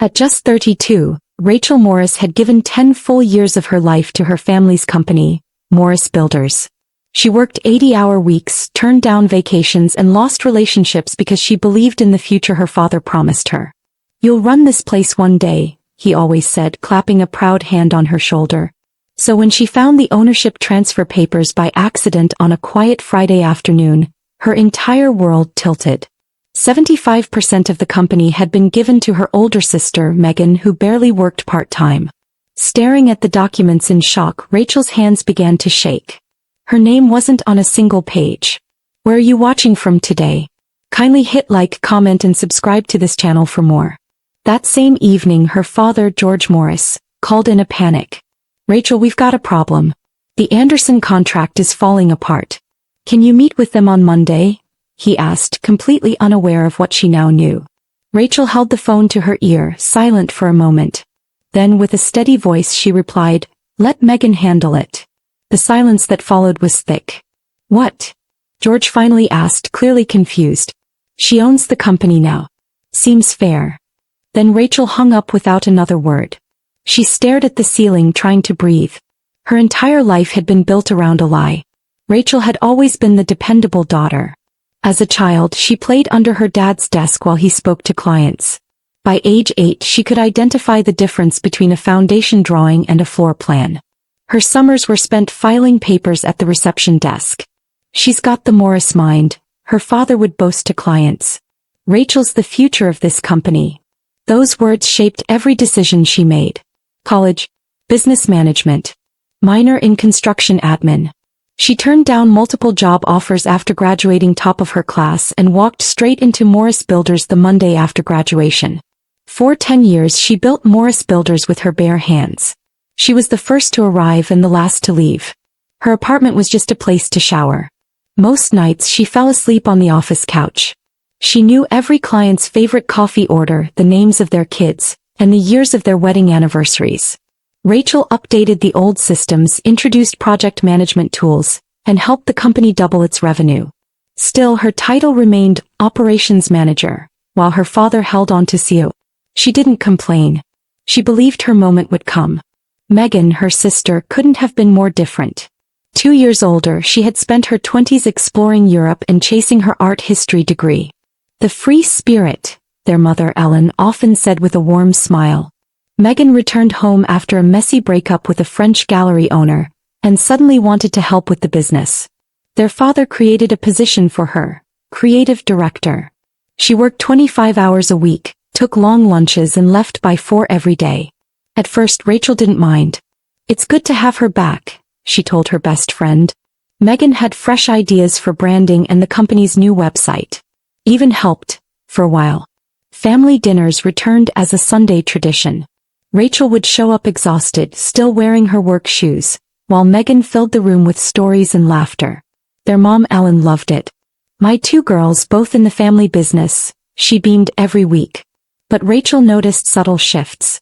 At just 32, Rachel Morris had given 10 full years of her life to her family's company, Morris Builders. She worked 80-hour weeks, turned down vacations and lost relationships because she believed in the future her father promised her. "You'll run this place one day," he always said, clapping a proud hand on her shoulder. So when she found the ownership transfer papers by accident on a quiet Friday afternoon, her entire world tilted. 75% of the company had been given to her older sister, Megan, who barely worked part-time. Staring at the documents in shock, Rachel's hands began to shake. Her name wasn't on a single page. "Where are you watching from today? Kindly hit like, comment and subscribe to this channel for more." That same evening, her father, George Morris, called in a panic. "Rachel, we've got a problem. The Anderson contract is falling apart. Can you meet with them on Monday?" he asked, completely unaware of what she now knew. Rachel held the phone to her ear, silent for a moment. Then with a steady voice she replied, "Let Megan handle it." The silence that followed was thick. "What?" George finally asked, clearly confused. "She owns the company now. Seems fair." Then Rachel hung up without another word. She stared at the ceiling, trying to breathe. Her entire life had been built around a lie. Rachel had always been the dependable daughter. As a child, she played under her dad's desk while he spoke to clients. By age 8, she could identify the difference between a foundation drawing and a floor plan. Her summers were spent filing papers at the reception desk. "She's got the Morris mind," her father would boast to clients. "Rachel's the future of this company." Those words shaped every decision she made. College, business management, minor in construction admin. She turned down multiple job offers after graduating top of her class and walked straight into Morris Builders the Monday after graduation. For 10 years she built Morris Builders with her bare hands. She was the first to arrive and the last to leave. Her apartment was just a place to shower. Most nights she fell asleep on the office couch. She knew every client's favorite coffee order, the names of their kids, and the years of their wedding anniversaries. Rachel updated the old systems, introduced project management tools, and helped the company double its revenue. Still, her title remained operations manager, while her father held on to CEO. She didn't complain. She believed her moment would come. Megan, her sister, couldn't have been more different. 2 years older, she had spent her 20s exploring Europe and chasing her art history degree. "The free spirit," their mother Ellen often said with a warm smile. Megan returned home after a messy breakup with a French gallery owner, and suddenly wanted to help with the business. Their father created a position for her, creative director. She worked 25 hours a week, took long lunches and left by 4 every day. At first Rachel didn't mind. "It's good to have her back," she told her best friend. Megan had fresh ideas for branding and the company's new website. Even helped, for a while. Family dinners returned as a Sunday tradition. Rachel would show up exhausted, still wearing her work shoes, while Megan filled the room with stories and laughter. Their mom Ellen loved it. "My 2 girls, both in the family business," she beamed every week. But Rachel noticed subtle shifts.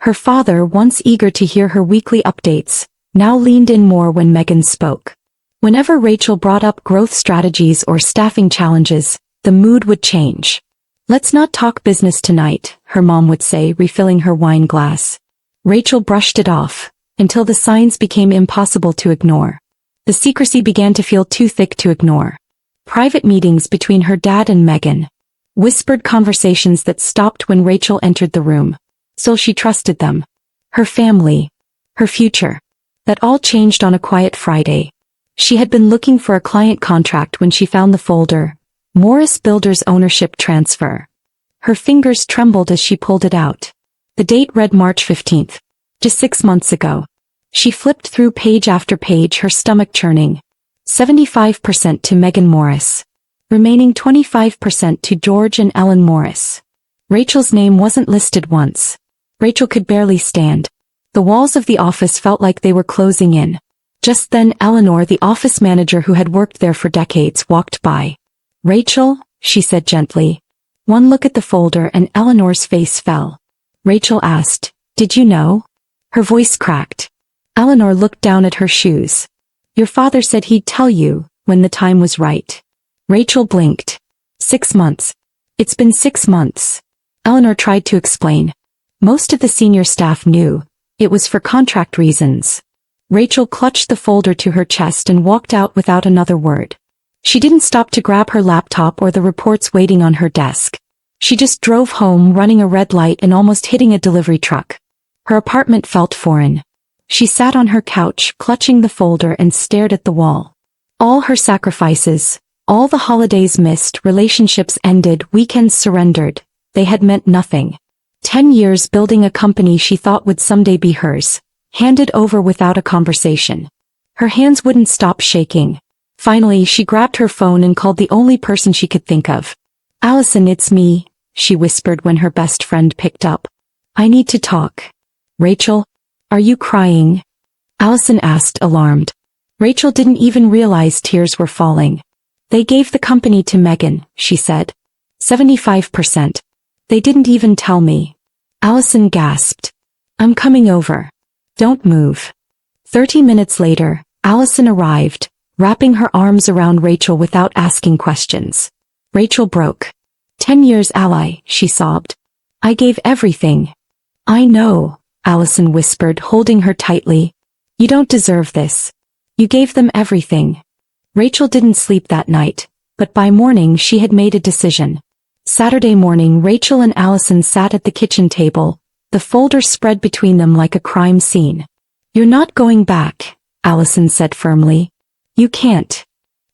Her father, once eager to hear her weekly updates, now leaned in more when Megan spoke. Whenever Rachel brought up growth strategies or staffing challenges, the mood would change. "Let's not talk business tonight," her mom would say, refilling her wine glass. Rachel brushed it off, until the signs became impossible to ignore. The secrecy began to feel too thick to ignore. Private meetings between her dad and Megan. Whispered conversations that stopped when Rachel entered the room. So she trusted them. Her family. Her future. That all changed on a quiet Friday. She had been looking for a client contract when she found the folder, Morris Builders Ownership Transfer. Her fingers trembled as she pulled it out. The date read March 15th. Just 6 months ago. She flipped through page after page, her stomach churning. 75% to Megan Morris. Remaining 25% to George and Ellen Morris. Rachel's name wasn't listed once. Rachel could barely stand. The walls of the office felt like they were closing in. Just then Eleanor, the office manager who had worked there for decades, walked by. "Rachel," she said gently. One look at the folder and Eleanor's face fell. Rachel asked, "Did you know?" Her voice cracked. Eleanor looked down at her shoes. "Your father said he'd tell you, when the time was right." Rachel blinked. 6 months. It's been 6 months. Eleanor tried to explain. Most of the senior staff knew. It was for contract reasons. Rachel clutched the folder to her chest and walked out without another word. She didn't stop to grab her laptop or the reports waiting on her desk. She just drove home, running a red light and almost hitting a delivery truck. Her apartment felt foreign. She sat on her couch, clutching the folder and stared at the wall. All her sacrifices, all the holidays missed, relationships ended, weekends surrendered, they had meant nothing. 10 years building a company she thought would someday be hers, handed over without a conversation. Her hands wouldn't stop shaking. Finally, she grabbed her phone and called the only person she could think of. "Allison, it's me," she whispered when her best friend picked up. "I need to talk." "Rachel? Are you crying?" Allison asked, alarmed. Rachel didn't even realize tears were falling. "They gave the company to Megan," she said. 75%. "They didn't even tell me." Allison gasped. "I'm coming over. Don't move." 30 minutes later, Allison arrived, wrapping her arms around Rachel without asking questions. Rachel broke. 10 years ally, she sobbed. "I gave everything." "I know," Allison whispered, holding her tightly. "You don't deserve this. You gave them everything." Rachel didn't sleep that night, but by morning she had made a decision. Saturday morning, Rachel and Allison sat at the kitchen table, the folder spread between them like a crime scene. "You're not going back," Allison said firmly. "You can't."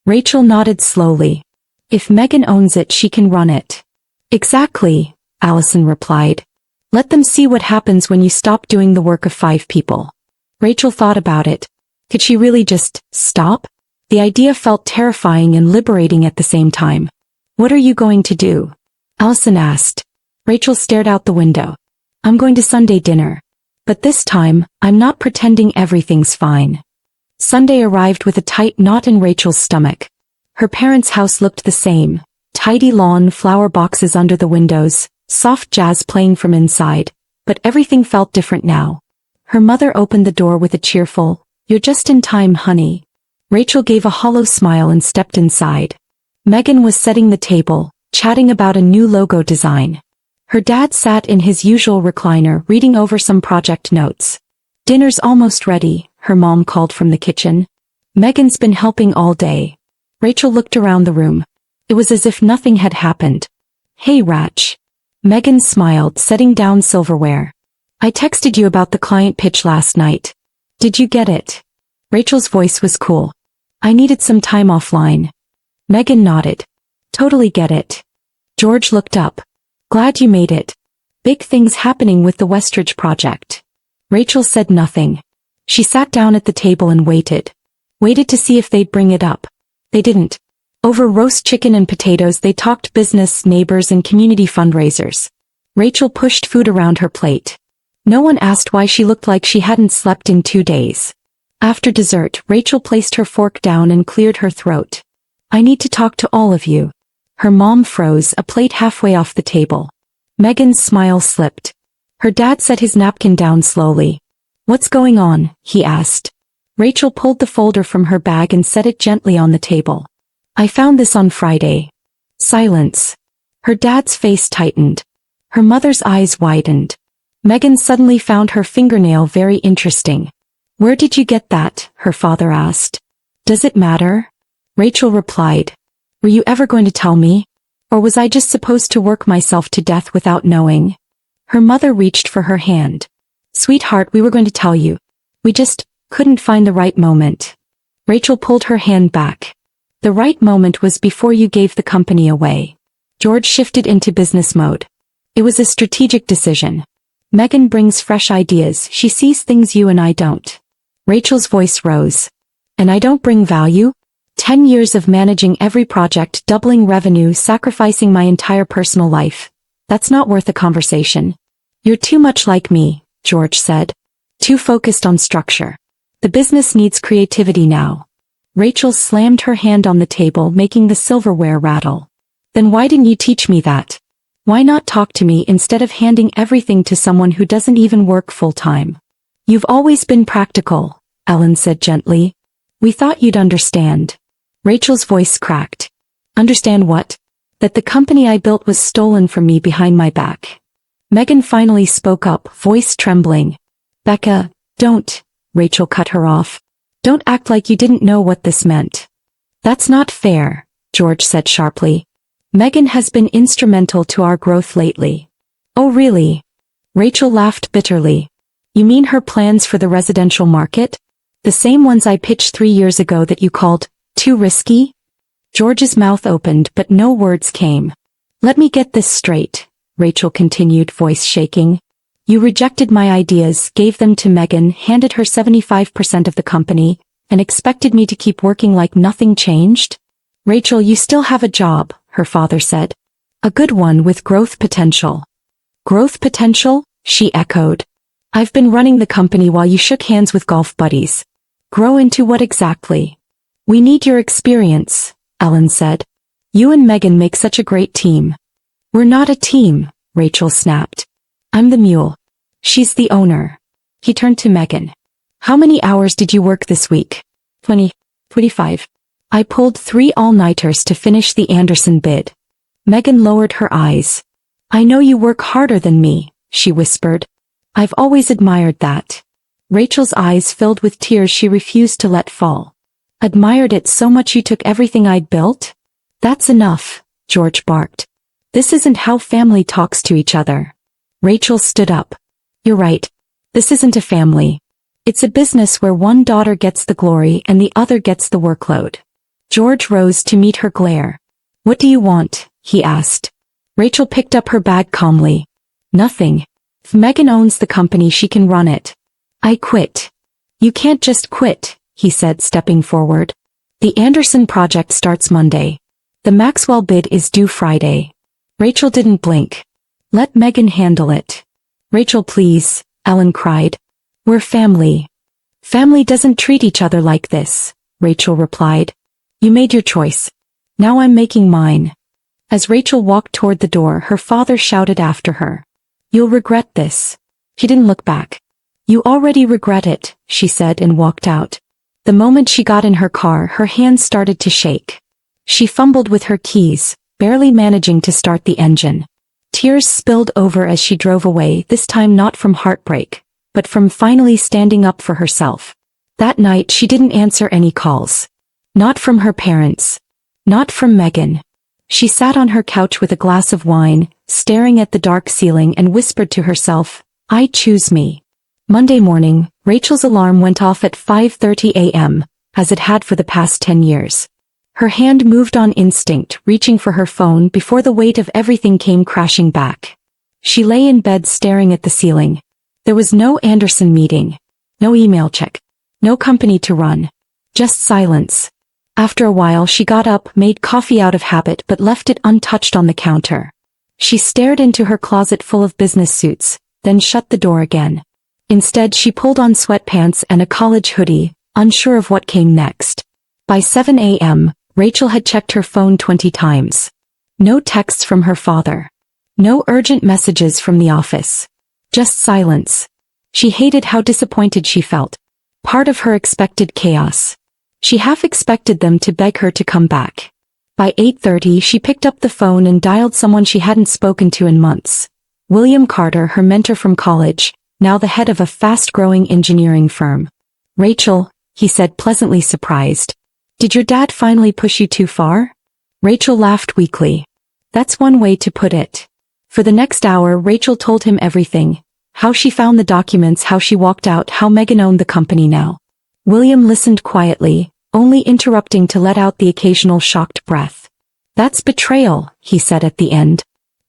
Rachel nodded slowly. "If Megan owns it, she can run it." "Exactly," Allison replied. "Let them see what happens when you stop doing the work of 5 people." Rachel thought about it. Could she really just stop? The idea felt terrifying and liberating at the same time. "What are you going to do?" Allison asked. Rachel stared out the window. "I'm going to Sunday dinner. But this time, I'm not pretending everything's fine." Sunday arrived with a tight knot in Rachel's stomach. Her parents' house looked the same. Tidy lawn, flower boxes under the windows, soft jazz playing from inside. But everything felt different now. Her mother opened the door with a cheerful, "You're just in time, honey." Rachel gave a hollow smile and stepped inside. Megan was setting the table, chatting about a new logo design. Her dad sat in his usual recliner reading over some project notes. "Dinner's almost ready," her mom called from the kitchen. "Megan's been helping all day." Rachel looked around the room. It was as if nothing had happened. "Hey, Rach." Megan smiled, setting down silverware. "I texted you about the client pitch last night. Did you get it?" Rachel's voice was cool. "I needed some time offline." Megan nodded. "Totally get it." George looked up. "Glad you made it. Big things happening with the Westridge project." Rachel said nothing. She sat down at the table and waited. Waited to see if they'd bring it up. They didn't. Over roast chicken and potatoes they talked business, neighbors and community fundraisers. Rachel pushed food around her plate. No one asked why she looked like she hadn't slept in 2 days. After dessert, Rachel placed her fork down and cleared her throat. "I need to talk to all of you." Her mom froze, a plate halfway off the table. Megan's smile slipped. Her dad set his napkin down slowly. "What's going on?" he asked. Rachel pulled the folder from her bag and set it gently on the table. "I found this on Friday." Silence. Her dad's face tightened. Her mother's eyes widened. Megan suddenly found her fingernail very interesting. "Where did you get that?" her father asked. "Does it matter?" Rachel replied. "Were you ever going to tell me? Or was I just supposed to work myself to death without knowing?" Her mother reached for her hand. "Sweetheart, we were going to tell you. We just couldn't find the right moment." Rachel pulled her hand back. "The right moment was before you gave the company away." George shifted into business mode. "It was a strategic decision. Megan brings fresh ideas, she sees things you and I don't." Rachel's voice rose. "And I don't bring value? 10 years of managing every project, doubling revenue, sacrificing my entire personal life. That's not worth a conversation." "You're too much like me," George said. "Too focused on structure. The business needs creativity now." Rachel slammed her hand on the table, making the silverware rattle. "Then why didn't you teach me that? Why not talk to me instead of handing everything to someone who doesn't even work full-time?" "You've always been practical," Ellen said gently. "We thought you'd understand." Rachel's voice cracked. "Understand what?" "That the company I built was stolen from me behind my back." Megan finally spoke up, voice trembling. Becca, don't, Rachel cut her off. Don't act like you didn't know what this meant. That's not fair, George said sharply. Megan has been instrumental to our growth lately. Oh really? Rachel laughed bitterly. You mean her plans for the residential market? The same ones I pitched 3 years ago that you called too risky? George's mouth opened but no words came. Let me get this straight, Rachel continued, voice shaking. You rejected my ideas, gave them to Megan, handed her 75% of the company, and expected me to keep working like nothing changed? Rachel, you still have a job, her father said. A good one with growth potential. Growth potential? She echoed. I've been running the company while you shook hands with golf buddies. Grow into what exactly? We need your experience, Ellen said. You and Megan make such a great team. We're not a team, Rachel snapped. I'm the mule. She's the owner. He turned to Megan. How many hours did you work this week? 25. I pulled 3 all-nighters to finish the Anderson bid. Megan lowered her eyes. I know you work harder than me, she whispered. I've always admired that. Rachel's eyes filled with tears she refused to let fall. Admired it so much you took everything I'd built? That's enough, George barked. This isn't how family talks to each other. Rachel stood up. You're right. This isn't a family. It's a business where one daughter gets the glory and the other gets the workload. George rose to meet her glare. What do you want? He asked. Rachel picked up her bag calmly. Nothing. If Megan owns the company, she can run it. I quit. You can't just quit, he said, stepping forward. The Anderson project starts Monday. The Maxwell bid is due Friday. Rachel didn't blink. Let Megan handle it. Rachel, please, Ellen cried. We're family. Family doesn't treat each other like this, Rachel replied. You made your choice. Now I'm making mine. As Rachel walked toward the door, her father shouted after her. You'll regret this. She didn't look back. You already regret it, she said and walked out. The moment she got in her car, her hands started to shake. She fumbled with her keys, barely managing to start the engine. Tears spilled over as she drove away, this time not from heartbreak, but from finally standing up for herself. That night she didn't answer any calls. Not from her parents. Not from Megan. She sat on her couch with a glass of wine, staring at the dark ceiling and whispered to herself, I choose me. Monday morning, Rachel's alarm went off at 5:30 a.m., as it had for the past 10 years. Her hand moved on instinct, reaching for her phone before the weight of everything came crashing back. She lay in bed staring at the ceiling. There was no Anderson meeting. No email check. No company to run. Just silence. After a while she got up, made coffee out of habit but left it untouched on the counter. She stared into her closet full of business suits, then shut the door again. Instead she pulled on sweatpants and a college hoodie, unsure of what came next. By 7 a.m., Rachel had checked her phone 20 times. No texts from her father. No urgent messages from the office. Just silence. She hated how disappointed she felt. Part of her expected chaos. She half expected them to beg her to come back. By 8:30 she picked up the phone and dialed someone she hadn't spoken to in months. William Carter, her mentor from college, now the head of a fast-growing engineering firm. Rachel, he said, pleasantly surprised. Did your dad finally push you too far? Rachel laughed weakly. That's one way to put it. For the next hour Rachel told him everything. How she found the documents, how she walked out, how Megan owned the company now. William listened quietly, only interrupting to let out the occasional shocked breath. That's betrayal, he said at the end.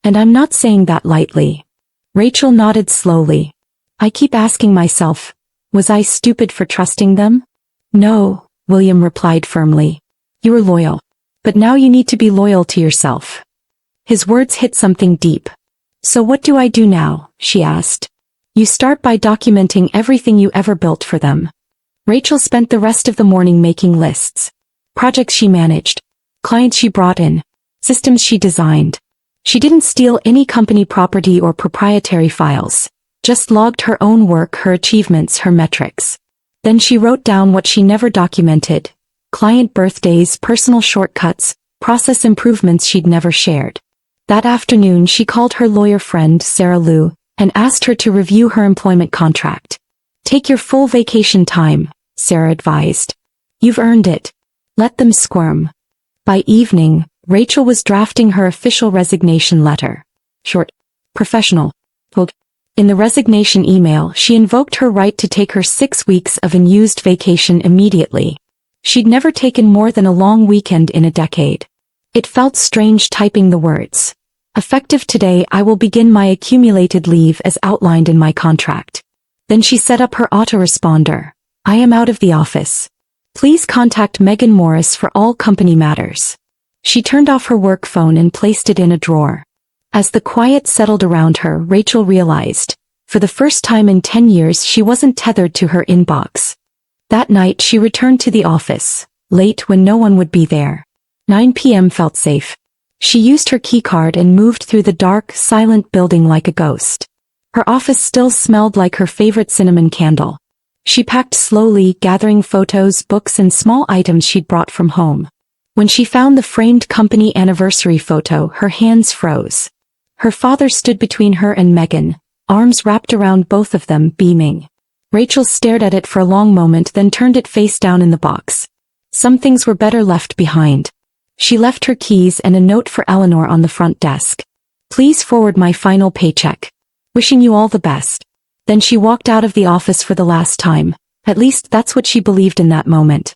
And I'm not saying that lightly. Rachel nodded slowly. I keep asking myself, was I stupid for trusting them? No, William replied firmly. You were loyal. But now you need to be loyal to yourself. His words hit something deep. So what do I do now? She asked. You start by documenting everything you ever built for them. Rachel spent the rest of the morning making lists. Projects she managed. Clients she brought in. Systems she designed. She didn't steal any company property or proprietary files. Just logged her own work, her achievements, her metrics. Then she wrote down what she never documented. Client birthdays, personal shortcuts, process improvements she'd never shared. That afternoon she called her lawyer friend Sarah Lou and asked her to review her employment contract. Take your full vacation time, Sarah advised. You've earned it. Let them squirm. By evening, Rachel was drafting her official resignation letter. Short, professional, bold. In the resignation email, she invoked her right to take her 6 weeks of unused vacation immediately. She'd never taken more than a long weekend in a decade. It felt strange typing the words. Effective today, I will begin my accumulated leave as outlined in my contract. Then she set up her autoresponder. I am out of the office. Please contact Megan Morris for all company matters. She turned off her work phone and placed it in a drawer. As the quiet settled around her, Rachel realized, for the first time in 10 years she wasn't tethered to her inbox. That night she returned to the office, late when no one would be there. 9 p.m. felt safe. She used her keycard and moved through the dark, silent building like a ghost. Her office still smelled like her favorite cinnamon candle. She packed slowly, gathering photos, books and small items she'd brought from home. When she found the framed company anniversary photo, her hands froze. Her father stood between her and Megan, arms wrapped around both of them, beaming. Rachel stared at it for a long moment, then turned it face down in the box. Some things were better left behind. She left her keys and a note for Eleanor on the front desk. Please forward my final paycheck. Wishing you all the best. Then she walked out of the office for the last time. At least that's what she believed in that moment.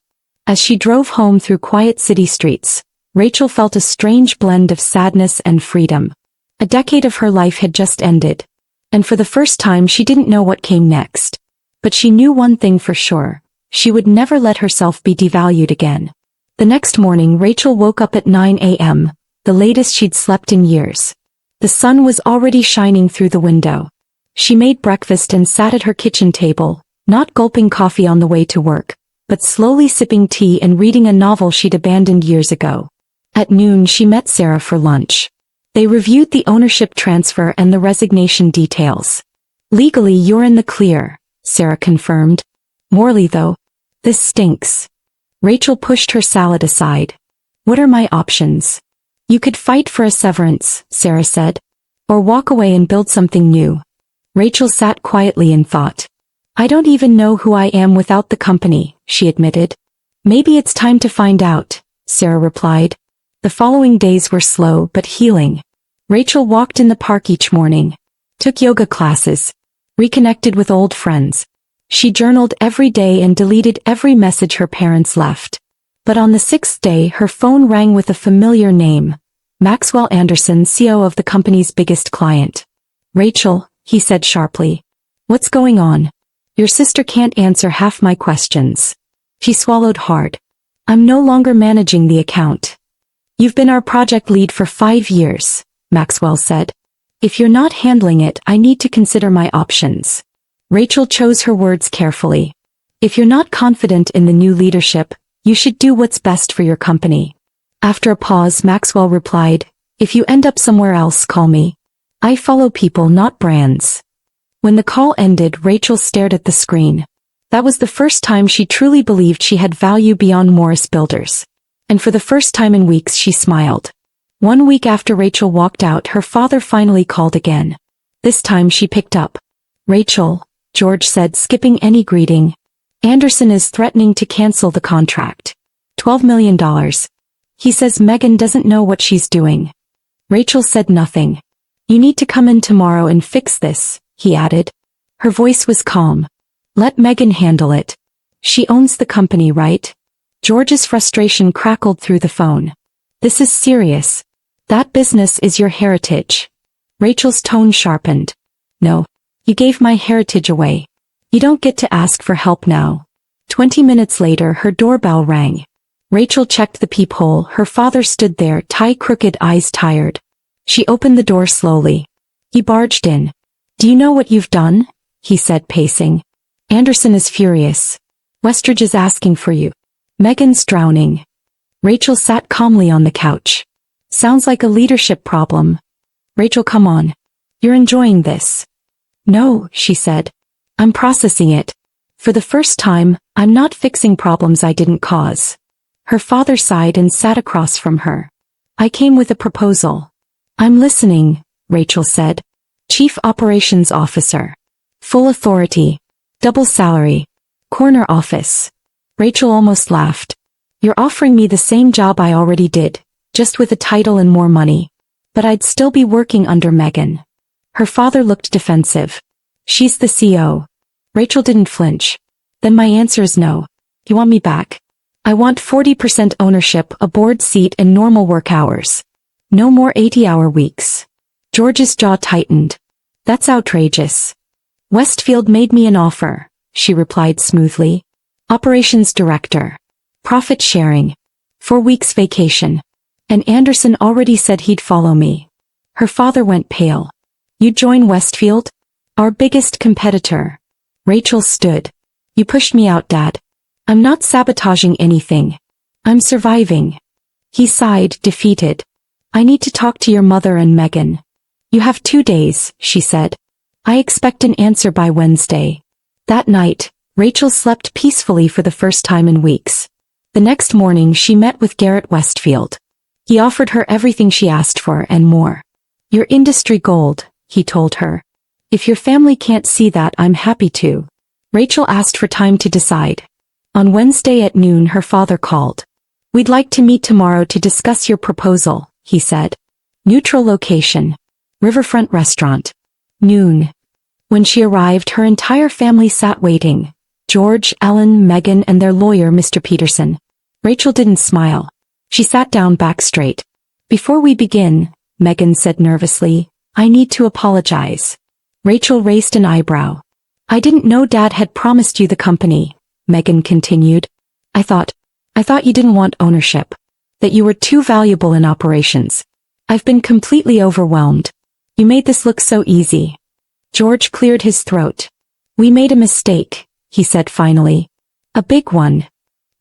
As she drove home through quiet city streets, Rachel felt a strange blend of sadness and freedom. A decade of her life had just ended. And for the first time she didn't know what came next. But she knew one thing for sure. She would never let herself be devalued again. The next morning Rachel woke up at 9 a.m., the latest she'd slept in years. The sun was already shining through the window. She made breakfast and sat at her kitchen table, not gulping coffee on the way to work, but slowly sipping tea and reading a novel she'd abandoned years ago. At noon she met Sarah for lunch. They reviewed the ownership transfer and the resignation details. Legally you're in the clear, Sarah confirmed. Morally though, this stinks. Rachel pushed her salad aside. What are my options? You could fight for a severance, Sarah said. Or walk away and build something new. Rachel sat quietly and thought. I don't even know who I am without the company, she admitted. Maybe it's time to find out, Sarah replied. The following days were slow but healing. Rachel walked in the park each morning, took yoga classes, reconnected with old friends. She journaled every day and deleted every message her parents left. But on the 6th day her phone rang with a familiar name. Maxwell Anderson, CEO of the company's biggest client. Rachel, he said sharply. What's going on? Your sister can't answer half my questions. She swallowed hard. I'm no longer managing the account. You've been our project lead for 5 years, Maxwell said. If you're not handling it, I need to consider my options. Rachel chose her words carefully. If you're not confident in the new leadership, you should do what's best for your company. After a pause, Maxwell replied, if you end up somewhere else, call me. I follow people, not brands. When the call ended, Rachel stared at the screen. That was the first time she truly believed she had value beyond Morris Builders. And for the first time in weeks she smiled. 1 week after Rachel walked out, her father finally called again. This time she picked up. Rachel, George said, skipping any greeting. Anderson is threatening to cancel the contract. $12 million. He says Megan doesn't know what she's doing. Rachel said nothing. You need to come in tomorrow and fix this, he added. Her voice was calm. Let Megan handle it. She owns the company, right? George's frustration crackled through the phone. This is serious. That business is your heritage. Rachel's tone sharpened. No. You gave my heritage away. You don't get to ask for help now. 20 minutes later her doorbell rang. Rachel checked the peephole. Her father stood there, tie crooked, eyes tired. She opened the door slowly. He barged in. Do you know what you've done? He said, pacing. Anderson is furious. Westridge is asking for you. Megan's drowning. Rachel sat calmly on the couch. Sounds like a leadership problem. Rachel, come on. You're enjoying this. No, she said. I'm processing it. For the first time, I'm not fixing problems I didn't cause. Her father sighed and sat across from her. I came with a proposal. I'm listening, Rachel said. Chief Operations Officer. Full authority. Double salary. Corner office. Rachel almost laughed. You're offering me the same job I already did, just with a title and more money. But I'd still be working under Megan. Her father looked defensive. She's the CEO. Rachel didn't flinch. Then my answer is no. You want me back? I want 40% ownership, a board seat and normal work hours. No more 80-hour weeks. George's jaw tightened. That's outrageous. Westfield made me an offer, she replied smoothly. Operations director. Profit sharing. 4 weeks vacation. And Anderson already said he'd follow me. Her father went pale. You'd join Westfield? Our biggest competitor. Rachel stood. You pushed me out, Dad. I'm not sabotaging anything. I'm surviving. He sighed, defeated. I need to talk to your mother and Megan. You have 2 days, she said. I expect an answer by Wednesday. That night, Rachel slept peacefully for the first time in weeks. The next morning she met with Garrett Westfield. He offered her everything she asked for and more. You're industry gold, he told her. If your family can't see that, I'm happy to. Rachel asked for time to decide. On Wednesday at noon her father called. We'd like to meet tomorrow to discuss your proposal, he said. Neutral location. Riverfront restaurant. Noon. When she arrived, her entire family sat waiting. George, Ellen, Megan, and their lawyer, Mr. Peterson. Rachel didn't smile. She sat down back straight. Before we begin, Megan said nervously, I need to apologize. Rachel raised an eyebrow. I didn't know Dad had promised you the company, Megan continued. I thought you didn't want ownership. That you were too valuable in operations. I've been completely overwhelmed. You made this look so easy. George cleared his throat. We made a mistake, he said finally. A big one.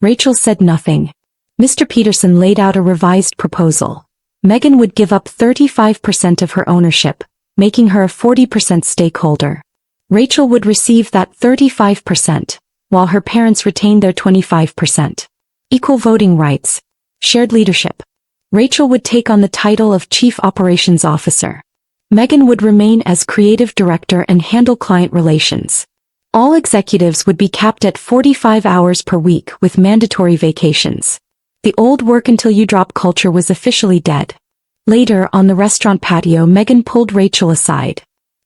Rachel said nothing. Mr. Peterson laid out a revised proposal. Megan would give up 35% of her ownership, making her a 40% stakeholder. Rachel would receive that 35%, while her parents retained their 25%. Equal voting rights. Shared leadership. Rachel would take on the title of Chief Operations Officer. Megan would remain as creative director and handle client relations. All executives would be capped at 45 hours per week with mandatory vacations. The old work until you drop culture was officially dead. Later, on the restaurant patio, Megan pulled Rachel aside.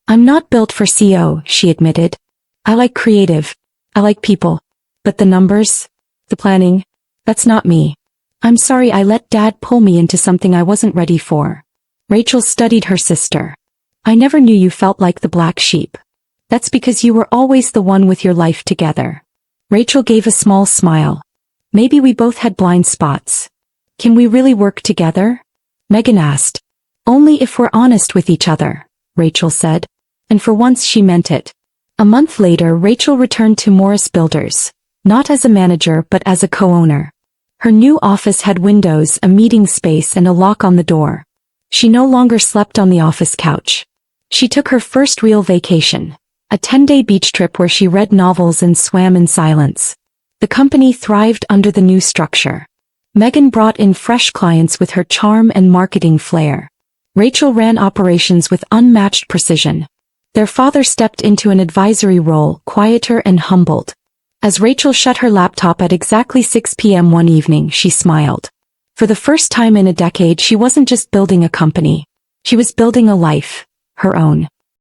I'm not built for CEO, she admitted. I like creative. I like people. But the numbers? The planning? That's not me. I'm sorry I let Dad pull me into something I wasn't ready for. Rachel studied her sister. I never knew you felt like the black sheep. That's because you were always the one with your life together. Rachel gave a small smile. Maybe we both had blind spots. Can we really work together? Megan asked. Only if we're honest with each other, Rachel said. And for once she meant it. A month later, Rachel returned to Morris Builders, not as a manager but as a co-owner. Her new office had windows, a meeting space, and a lock on the door. She no longer slept on the office couch. She took her first real vacation, a 10-day beach trip where she read novels and swam in silence. The company thrived under the new structure. Megan brought in fresh clients with her charm and marketing flair. Rachel ran operations with unmatched precision. Their father stepped into an advisory role, quieter and humbled. As Rachel shut her laptop at exactly 6 p.m. one evening, she smiled. For the first time in a decade, she wasn't just building a company. She was building a life, her own.